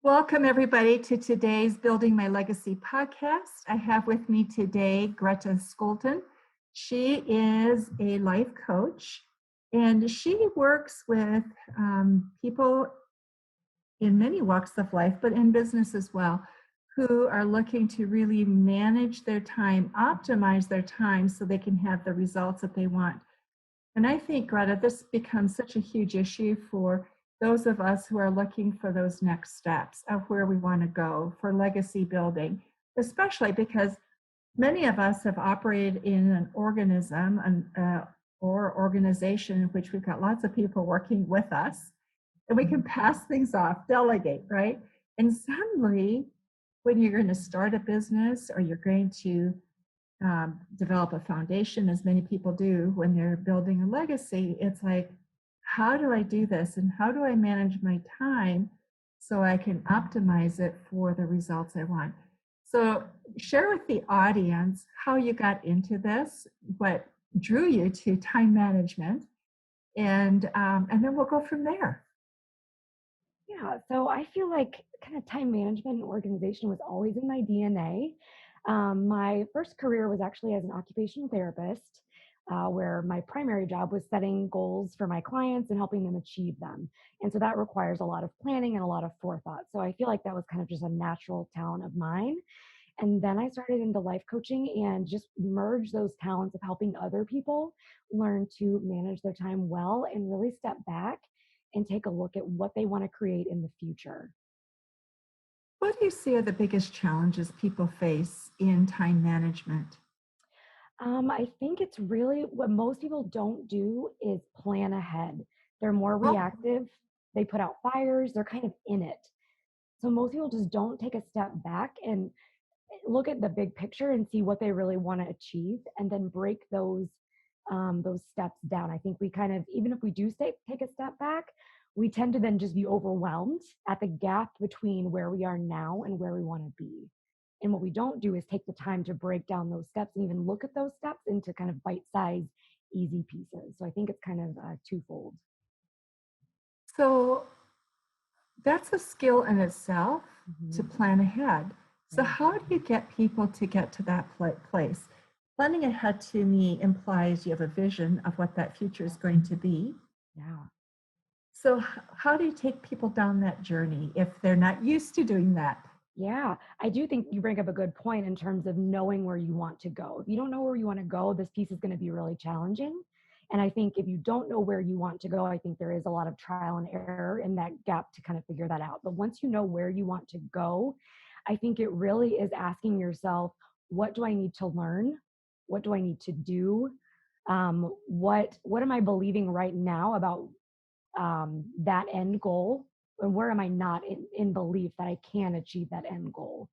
Welcome, everybody, to today's Building My Legacy podcast. I have with me today Gretta Scholten. She is a life coach, and she works with people in many walks of life, but in business as well, who are looking to really manage their time, optimize their time so they can have the results that they want. And I think, Greta, this becomes such a huge issue for those of us who are looking for those next steps of where we want to go for legacy building, especially because many of us have operated in an organism or organization in which we've got lots of people working with us, and we can pass things off, delegate, right? And suddenly, when you're going to start a business or you're going to develop a foundation, as many people do when they're building a legacy, it's like, how do I do this? And how do I manage my time so I can optimize it for the results I want? So share with the audience how you got into this, what drew you to time management, and then we'll go from there. Yeah, so I feel like kind of time management and organization was always in my DNA. My first career was actually as an occupational therapist, where my primary job was setting goals for my clients and helping them achieve them. And so that requires a lot of planning and a lot of forethought. So I feel like that was kind of just a natural talent of mine. And then I started into life coaching and just merged those talents of helping other people learn to manage their time well and really step back and take a look at what they want to create in the future. What do you see are the biggest challenges people face in time management? I think it's really what most people don't do is plan ahead. They're more Oh, reactive. They put out fires. They're kind of in it. So most people just don't take a step back and look at the big picture and see what they really want to achieve, and then break those steps down. I think we kind of, even if we do take a step back, we tend to then just be overwhelmed at the gap between where we are now and where we want to be. And what we don't do is take the time to break down those steps and even look at those steps into kind of bite-sized, easy pieces. So I think it's kind of twofold. so that's a skill in itself to Mhm. plan ahead. So, Right. how do you get people to get to that place? Planning ahead to me implies you have a vision of what that future is going to be. Yeah. So, how do you take people down that journey if they're not used to doing that? Yeah, I do think you bring up a good point in terms of knowing where you want to go. If you don't know where you want to go, this piece is going to be really challenging. And I think if you don't know where you want to go, I think there is a lot of trial and error in that gap to kind of figure that out. But once you know where you want to go, I think it really is asking yourself, what do I need to learn? What do I need to do? What am I believing right now about that end goal, and where am I not in belief that I can achieve that end goal?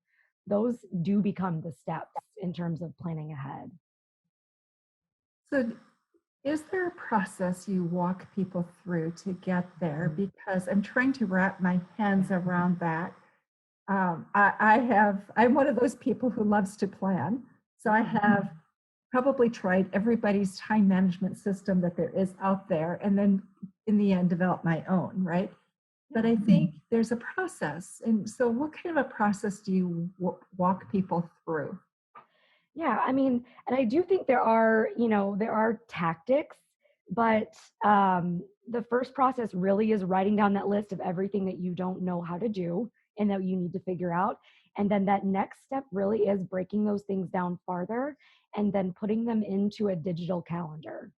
Those do become the steps in terms of planning ahead. So, is there a process you walk people through to get there? Mhm. Because I'm trying to wrap my hands Yeah. around that. I'm one of those people who loves to plan. So I Yeah. have probably tried everybody's time management system that there is out there, and then in the end develop my own, right? But I Yeah. think there's a process. And so what kind of a process do you walk people through? Yeah, I mean, and I do think there are tactics, but the first process really is writing down that list of everything that you don't know how to do and that you need to figure out. And then that next step really is breaking those things down farther and then putting them into a digital calendar.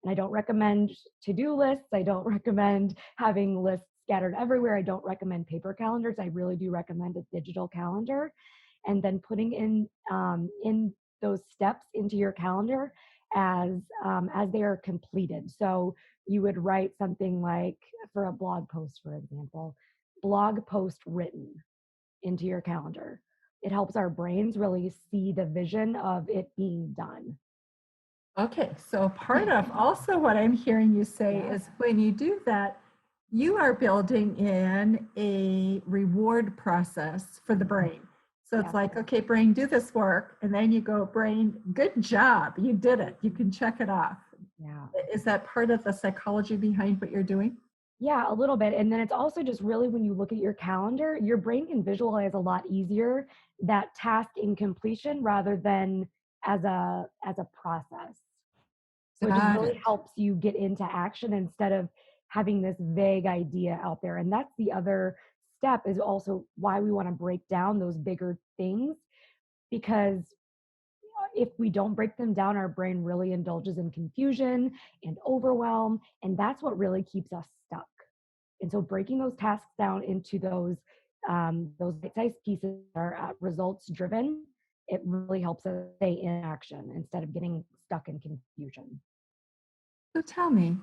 And I don't recommend to-do lists. I don't recommend having lists scattered everywhere. I don't recommend paper calendars. I really do recommend a digital calendar, and then putting in those steps into your calendar as they are completed. So you would write something like, for a blog post, for example, blog post written into your calendar. It helps our brains really see the vision of it being done. Okay, so part of also what I'm hearing you say Yeah. is when you do that, you are building in a reward process for the brain. So it's Yeah. like, okay, brain, do this work. And then you go, brain, good job. You did it. You can check it off. Yeah. Is that part of the psychology behind what you're doing? Yeah, a little bit. And then it's also just really when you look at your calendar, your brain can visualize a lot easier that task in completion rather than as a process. So it just Got really it. helps you get into action instead of having this vague idea out there. And that's the other step is also why we want to break down those bigger things because if we don't break them down, our brain really indulges in confusion and overwhelm. And that's what really keeps us stuck. And so breaking those tasks down into those bite-sized pieces that are results driven, it really helps us stay in action instead of getting stuck in confusion. So tell me,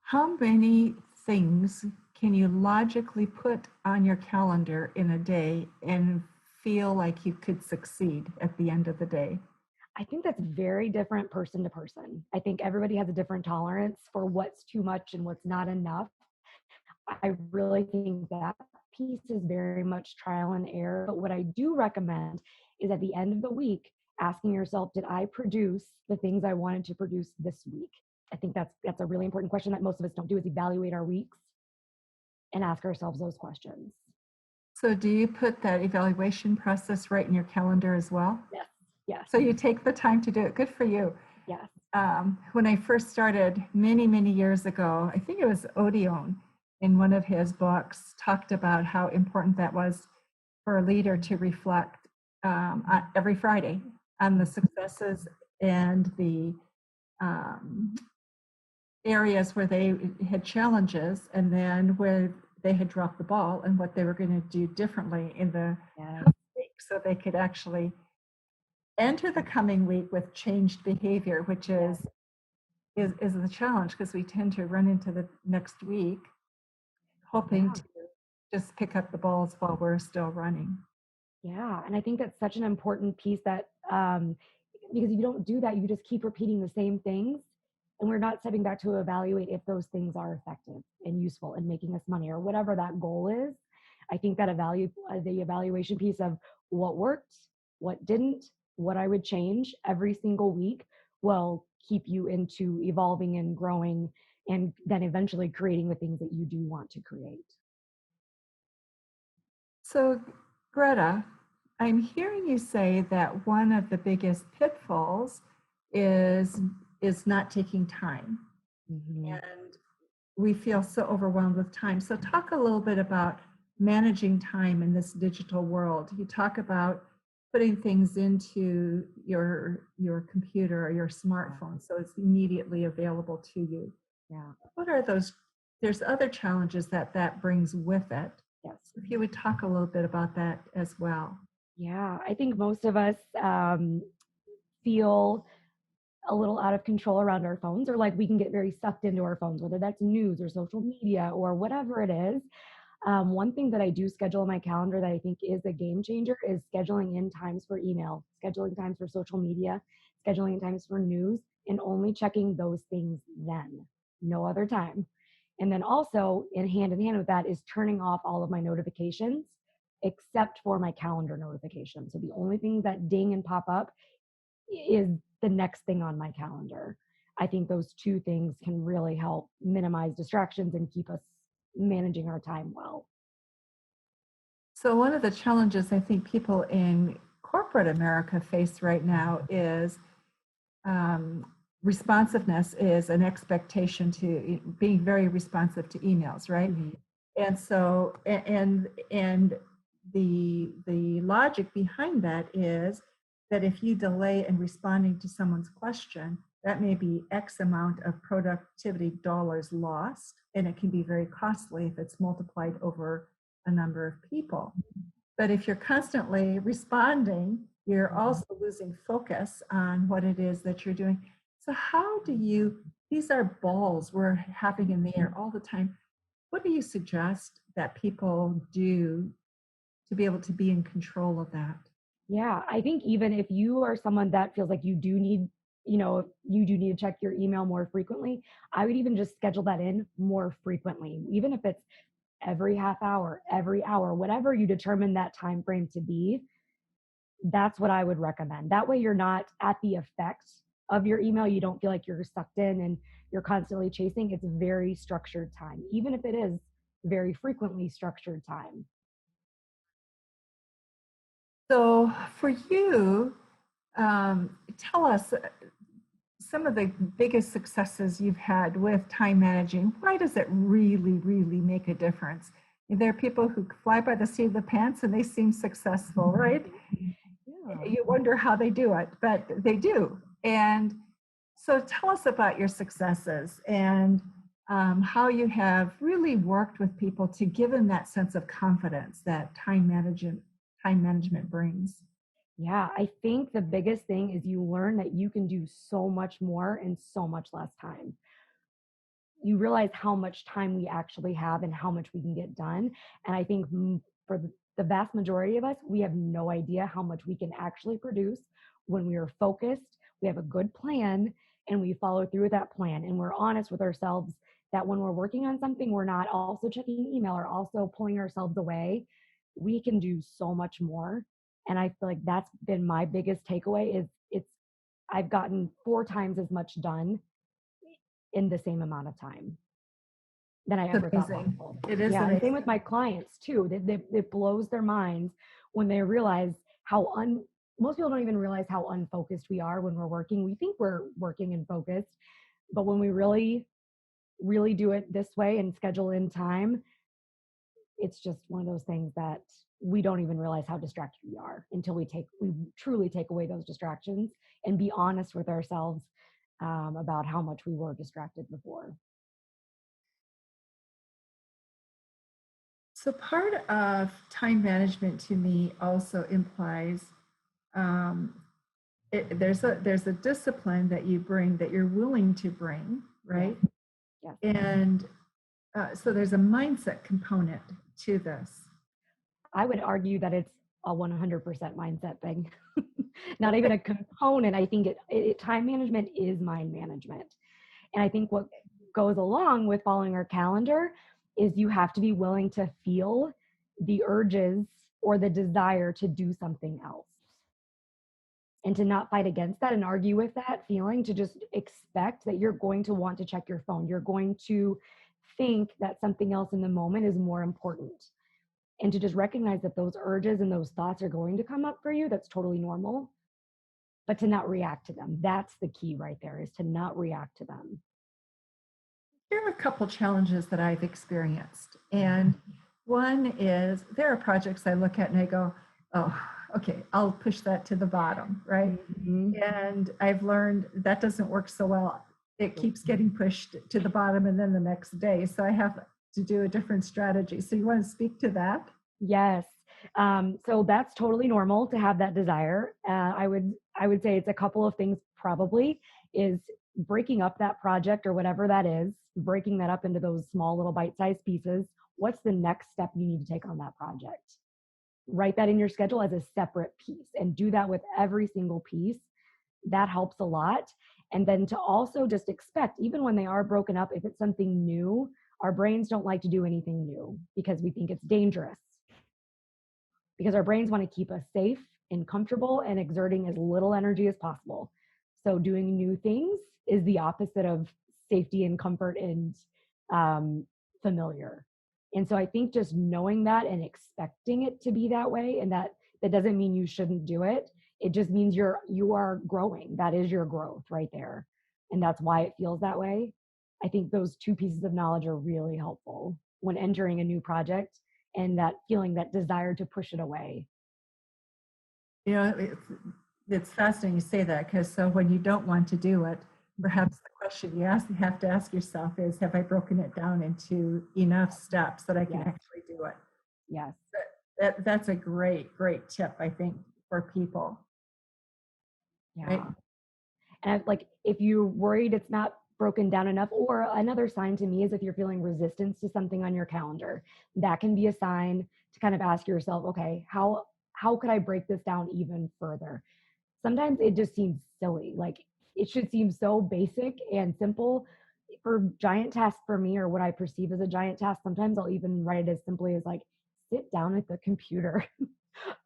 how many things can you logically put on your calendar in a day and feel like you could succeed at the end of the day? I think that's very different person to person. I think everybody has a different tolerance for what's too much and what's not enough. I really think that piece is very much trial and error. But what I do recommend is at the end of the week, asking yourself, did I produce the things I wanted to produce this week? I think that's a really important question that most of us don't do is evaluate our weeks and ask ourselves those questions. So do you put that evaluation process right in your calendar as well? Yes, yes, So you take the time to do it. Good for you. yes. When I first started many, many years ago, I think it was Odeon in one of his books talked about how important that was for a leader to reflect every Friday on the successes and the um, areas where they had challenges and then where they had dropped the ball and what they were going to do differently in the Yes, week so they could actually enter the coming week with changed behavior, which yes, is the challenge because we tend to run into the next week hoping yeah. to just pick up the balls while we're still running. Yeah, and I think that's such an important piece that because if you don't do that, you just keep repeating the same things, and we're not stepping back to evaluate if those things are effective and useful and making us money or whatever that goal is. I think that the evaluation piece of what worked, what didn't, what I would change every single week will keep you into evolving and growing, and then eventually creating the things that you do want to create. So, Greta, I'm hearing you say that one of the biggest pitfalls is is not taking time. Mhm. And we feel so overwhelmed with time. So talk a little bit about managing time in this digital world. You talk about putting things into your computer or your smartphone so it's immediately available to you. Yeah. What are those? There's other challenges that that brings with it. Yes. If you would talk a little bit about that as well. Yeah, I think most of us feel a little out of control around our phones, or like we can get very sucked into our phones, whether that's news or social media or whatever it is. One thing that I do schedule in my calendar that I think is a game changer is scheduling in times for email, scheduling times for social media, scheduling in times for news, and only checking those things then, no other time. And then also, in hand with that, is turning off all of my notifications except for my calendar notifications. So the only things that ding and pop up is the next thing on my calendar. I think those two things can really help minimize distractions and keep us managing our time well. So one of the challenges I think people in corporate America face right now is um, responsiveness is an expectation to being very responsive to emails, right? Mhm. And so and the logic behind that is that if you delay in responding to someone's question, that may be X amount of productivity dollars lost, and it can be very costly if it's multiplied over a number of people. But if you're constantly responding, you're also losing focus on what it is that you're doing. So, how do you, these are balls we're having in the air all the time. What do you suggest that people do to be able to be in control of that? Yeah, I think even if you are someone that feels like you do need to check your email more frequently, I would even just schedule that in more frequently, even if it's every half hour, every hour, whatever you determine that time frame to be. That's what I would recommend. That way you're not at the effect of your email. You don't feel like you're sucked in and you're constantly chasing, it's very structured time, even if it is very frequently structured time. So for you, tell us some of the biggest successes you've had with time managing. Why does it really, really make a difference? There are people who fly by the seat of the pants and they seem successful, right? Yeah. You wonder how they do it, but they do. And so tell us about your successes and how you have really worked with people to give them that sense of confidence that time management brings. Yeah, I think the biggest thing is you learn that you can do so much more in so much less time. You realize how much time we actually have and how much we can get done. And I think for the vast majority of us, we have no idea how much we can actually produce when we are focused, we have a good plan, and we follow through with that plan. And we're honest with ourselves that when we're working on something, we're not also checking email or also pulling ourselves away. We can do so much more. And I feel like that's been my biggest takeaway is I've gotten 4 times as much done in the same amount of time than I It's ever thought amazing. possible. It is Yeah, and same with amazing. my clients too. It blows their minds when they realize how most people don't even realize how unfocused we are when we're working. We think we're working and focused, but when we really, really do it this way and schedule in time, it's just one of those things that we don't even realize how distracted we are until we truly take away those distractions and be honest with ourselves about how much we were distracted before. So part of time management to me also implies um, there's a discipline that you bring that you're willing to bring, Yes, right? yes. And so there's a mindset component to this. I would argue that it's a 100% mindset thing. Not even a component. I think time management is mind management. And I think what goes along with following our calendar is you have to be willing to feel the urges or the desire to do something else and to not fight against that and argue with that feeling, to just expect that you're going to want to check your phone. You're going to think that something else in the moment is more important, and to just recognize that those urges and those thoughts are going to come up for you. That's totally normal, but to not react to them. That's the key right there, is to not react to them. Here are a couple challenges that I've experienced. And one is there are projects I look at and I go, oh, okay, I'll push that to the bottom, right? Mm-hmm. And I've learned that doesn't work so well. It keeps getting pushed to the bottom and then the next day. So I have to do a different strategy. So you want to speak to that? Yes. So that's totally normal to have that desire. I would say it's a couple of things probably is breaking up that project or whatever that is, breaking that up into those small little bite-sized pieces. What's the next step you need to take on that project? Write that in your schedule as a separate piece and do that with every single piece. That helps a lot. And then to also just expect, even when they are broken up, if it's something new, our brains don't like to do anything new because we think it's dangerous, because our brains want to keep us safe and comfortable and exerting as little energy as possible. So doing new things is the opposite of safety and comfort and familiar. And so I think just knowing that and expecting it to be that way, and that doesn't mean you shouldn't do it. It just means you are growing. That is your growth right there. And that's why it feels that way. I think those two pieces of knowledge are really helpful when entering a new project, and that feeling, that desire to push it away. You know, it's fascinating you say that because so when you don't want to do it, perhaps the question you have to ask yourself is, have I broken it down into enough steps that I can Yes. actually do it? Yes. That's a great tip, I think, for people, right? Yeah. And like, if you're worried it's not broken down enough, or another sign to me is if you're feeling resistance to something on your calendar, that can be a sign to kind of ask yourself, okay, how could I break this down even further? Sometimes it just seems silly. Like, it should seem so basic and simple for giant tasks for me, or what I perceive as a giant task. Sometimes I'll even write it as simply as like, sit down at the computer,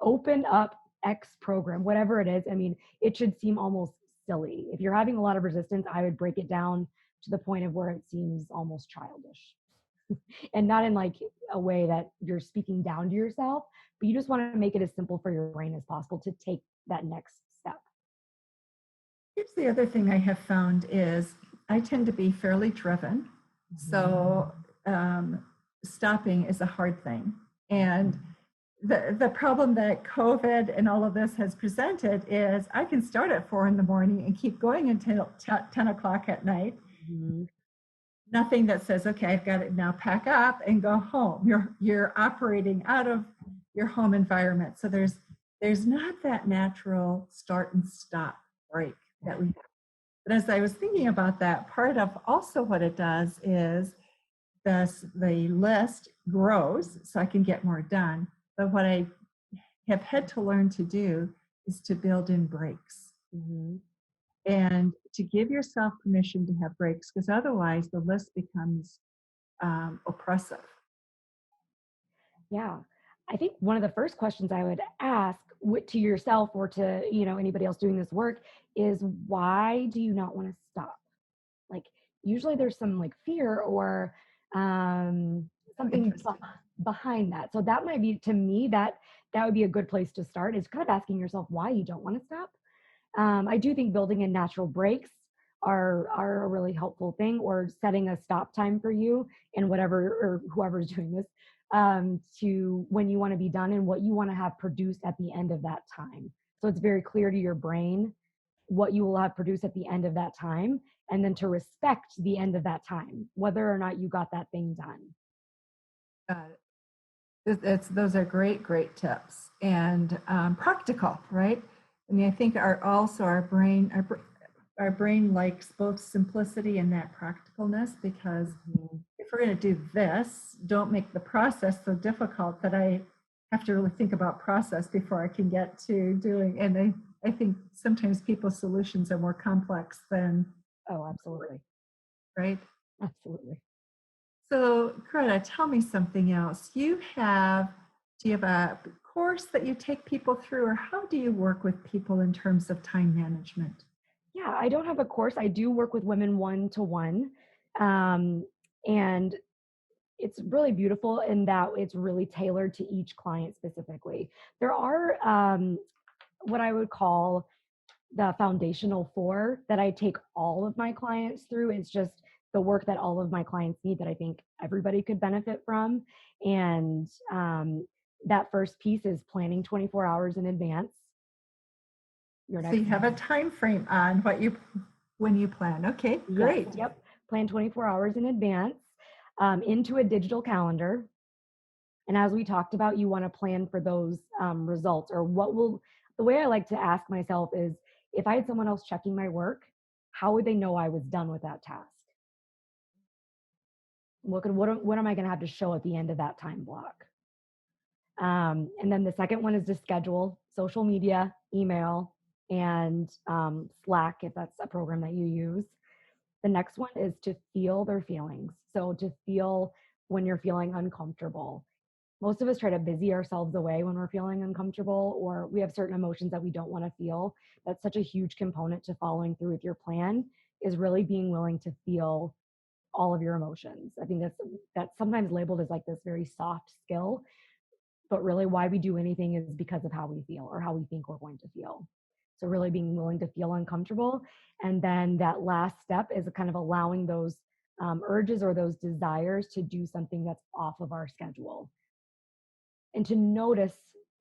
open up X program, whatever it is. I mean, it should seem almost silly. If you're having a lot of resistance, I would break it down to the point of where it seems almost childish. And not in like a way that you're speaking down to yourself, but you just want to make it as simple for your brain as possible to take that next step. Here's the other thing I have found is I tend to be fairly driven. So stopping is a hard thing. And the problem that COVID and all of this has presented is I can start at 4 in the morning and keep going until 10 o'clock at night. Mm-hmm. Nothing that says, okay, I've got to now pack up and go home. You're operating out of your home environment. So there's not that natural start and stop break that we have. But as I was thinking about that, part of also what it does is the list grows so I can get more done. But what I have had to learn to do is to build in breaks. Mm-hmm. And to give yourself permission to have breaks, because otherwise the list becomes oppressive. Yeah. I think one of the first questions I would ask to yourself or to, anybody else doing this work is, why do you not want to stop? Like, usually there's some like fear or something behind that. So that might be, to me, that would be a good place to start, is kind of asking yourself why you don't want to stop. I do think building in natural breaks are a really helpful thing, or setting a stop time for you and whatever, or whoever's doing this, to when you want to be done and what you want to have produced at the end of that time. So it's very clear to your brain what you will have produced at the end of that time, and then to respect the end of that time, whether or not you got that thing done. Those are great tips, and practical, right? I mean, I think our brain likes both simplicity and that practicalness, because if we're going to do this, don't make the process so difficult that I have to really think about process before I can get to doing. And I think sometimes people's solutions are more complex than. Oh, absolutely. Right? Absolutely. So, Greta, tell me something else. Do you have a course that you take people through, or how do you work with people in terms of time management? Yeah, I don't have a course. I do work with women one-to-one. And it's really beautiful in that it's really tailored to each client specifically. There are what I would call the foundational 4 that I take all of my clients through. It's just the work that all of my clients need that I think everybody could benefit from. And that first piece is planning 24 hours in advance. So you have a time frame on when you plan. Okay, great. Yes, yep. Plan 24 hours in advance into a digital calendar. And as we talked about, you want to plan for those results, or the way I like to ask myself is, if I had someone else checking my work, how would they know I was done with that task? What am I going to have to show at the end of that time block? And then the second one is to schedule social media, email, and Slack, if that's a program that you use. The next one is to feel their feelings. So to feel when you're feeling uncomfortable. Most of us try to busy ourselves away when we're feeling uncomfortable, or we have certain emotions that we don't want to feel. That's such a huge component to following through with your plan, is really being willing to feel all of your emotions. I think that's sometimes labeled as like this very soft skill, but really why we do anything is because of how we feel or how we think we're going to feel. So really being willing to feel uncomfortable. And then that last step is kind of allowing those urges or those desires to do something that's off of our schedule, and to notice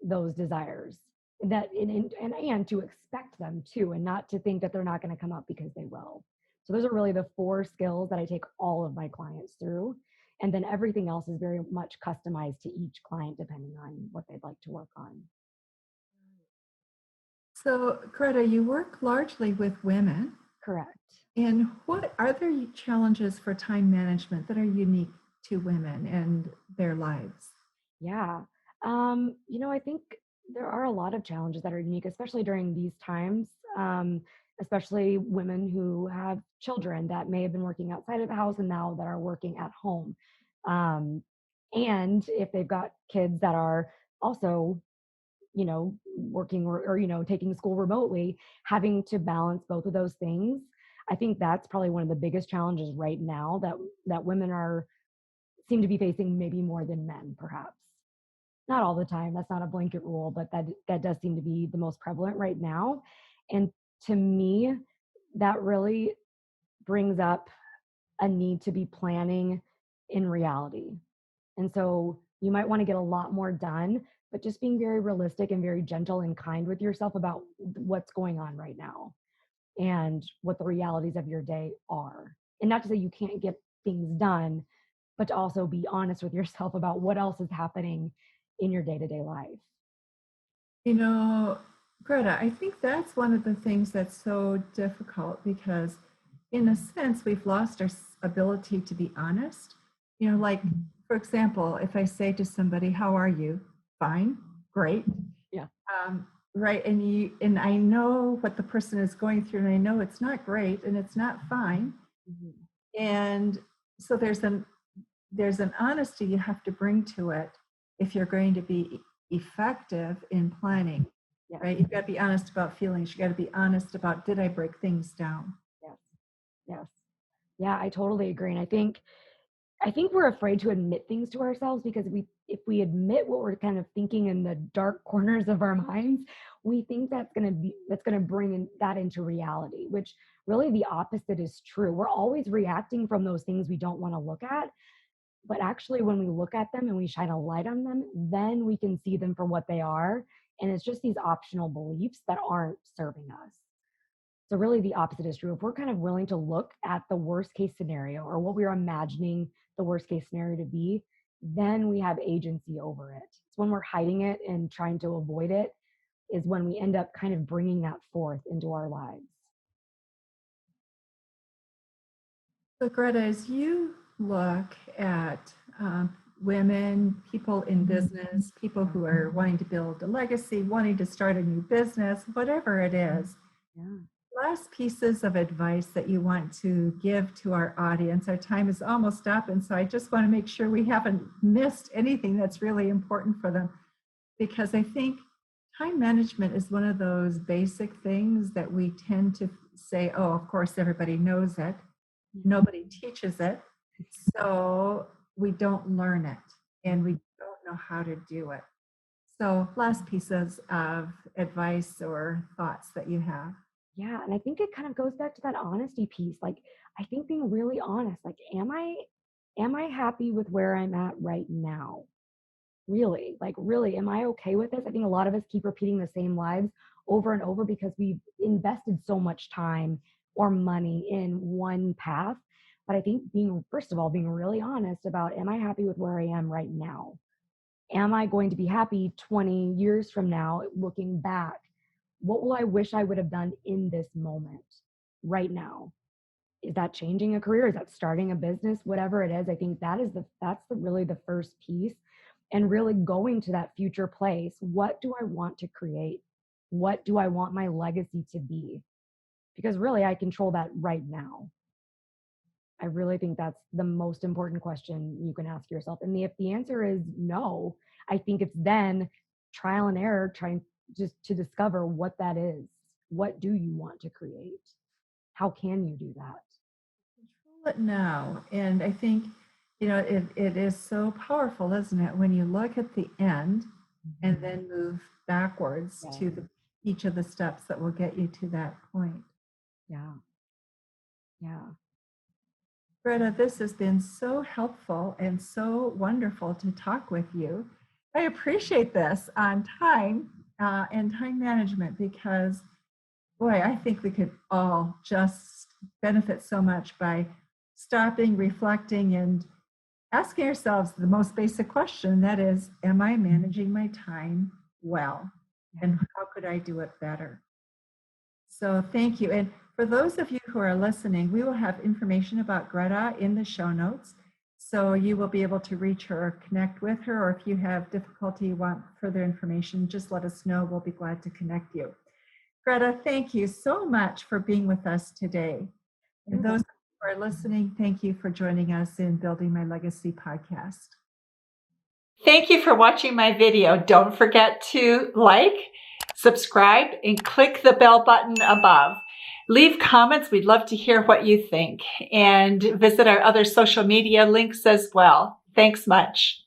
those desires, that and to expect them too, and not to think that they're not going to come up, because they will. So those are really the 4 skills that I take all of my clients through. And then everything else is very much customized to each client depending on what they'd like to work on. So, Greta, you work largely with women. Correct. And what are there challenges for time management that are unique to women and their lives? Yeah. I think there are a lot of challenges that are unique, especially during these times, especially women who have children that may have been working outside of the house and now that are working at home. And if they've got kids that are also, working or taking school remotely, having to balance both of those things. I think that's probably one of the biggest challenges right now that women seem to be facing, maybe more than men, perhaps. Not all the time. That's not a blanket rule, but that does seem to be the most prevalent right now. And to me, that really brings up a need to be planning in reality. And so you might want to get a lot more done, but just being very realistic and very gentle and kind with yourself about what's going on right now and what the realities of your day are. And not to say you can't get things done, but to also be honest with yourself about what else is happening in your day-to-day life. You know, Greta, I think that's one of the things that's so difficult because, in a sense, we've lost our ability to be honest. You know, like, for example, if I say to somebody, "How are you?" Fine, great. Yeah. Right. And I know what the person is going through, and I know it's not great and it's not fine. Mhm. And so there's an honesty you have to bring to it if you're going to be effective in planning, Yes. right? You've got to be honest about feelings. You got to be honest about, did I break things down? Yes. Yes. Yeah, I totally agree. And I think we're afraid to admit things to ourselves because if we admit what we're kind of thinking in the dark corners of our minds, we think that's going to bring that into reality, which really the opposite is true. We're always reacting from those things we don't want to look at. But actually, when we look at them and we shine a light on them, then we can see them for what they are. And it's just these optional beliefs that aren't serving us. So really the opposite is true. If we're kind of willing to look at the worst case scenario or what we're imagining the worst case scenario to be, then we have agency over it. It's when we're hiding it and trying to avoid it is when we end up kind of bringing that forth into our lives. So, Greta, as you look at women, people in business, people who are wanting to build a legacy, wanting to start a new business, whatever it is, Yeah. last pieces of advice that you want to give to our audience. Our time is almost up, and so I just want to make sure we haven't missed anything that's really important for them, because I think time management is one of those basic things that we tend to say, oh, of course, everybody knows it. Nobody teaches it, so we don't learn it, and we don't know how to do it. So, last pieces of advice or thoughts that you have. Yeah. And I think it kind of goes back to that honesty piece. Like, I think being really honest, like, am I happy with where I'm at right now? Really, like, really, am I okay with this? I think a lot of us keep repeating the same lives over and over because we've invested so much time or money in one path. But I think first of all, being really honest about, am I happy with where I am right now? Am I going to be happy 20 years from now looking back? What will I wish I would have done in this moment right now? Is that changing a career? Is that starting a business? Whatever it is, I think really the first piece. And really going to that future place. What do I want to create? What do I want my legacy to be? Because really I control that right now. I really think that's the most important question you can ask yourself. And if the answer is no, I think it's then trial and error, trying just to discover what that is. What do you want to create? How can you do that? Control it now. And I think, it is so powerful, isn't it, when you look at the end and then move backwards to each of the steps that will get you to that point. Yeah. Yeah. Greta, this has been so helpful and so wonderful to talk with you. I appreciate this on time and time management because, boy, I think we could all just benefit so much by stopping, reflecting, and asking ourselves the most basic question, that is, am I managing my time well? And how could I do it better? So thank you. And for those of you who are listening, we will have information about Greta in the show notes. So you will be able to reach her or connect with her, or if you have difficulty, want further information, just let us know. We'll be glad to connect you. Greta, thank you so much for being with us today. And those who are listening, thank you for joining us in Building My Legacy podcast. Thank you for watching my video. Don't forget to like, subscribe, and click the bell button above. Leave comments. We'd love to hear what you think, and visit our other social media links as well. Thanks much.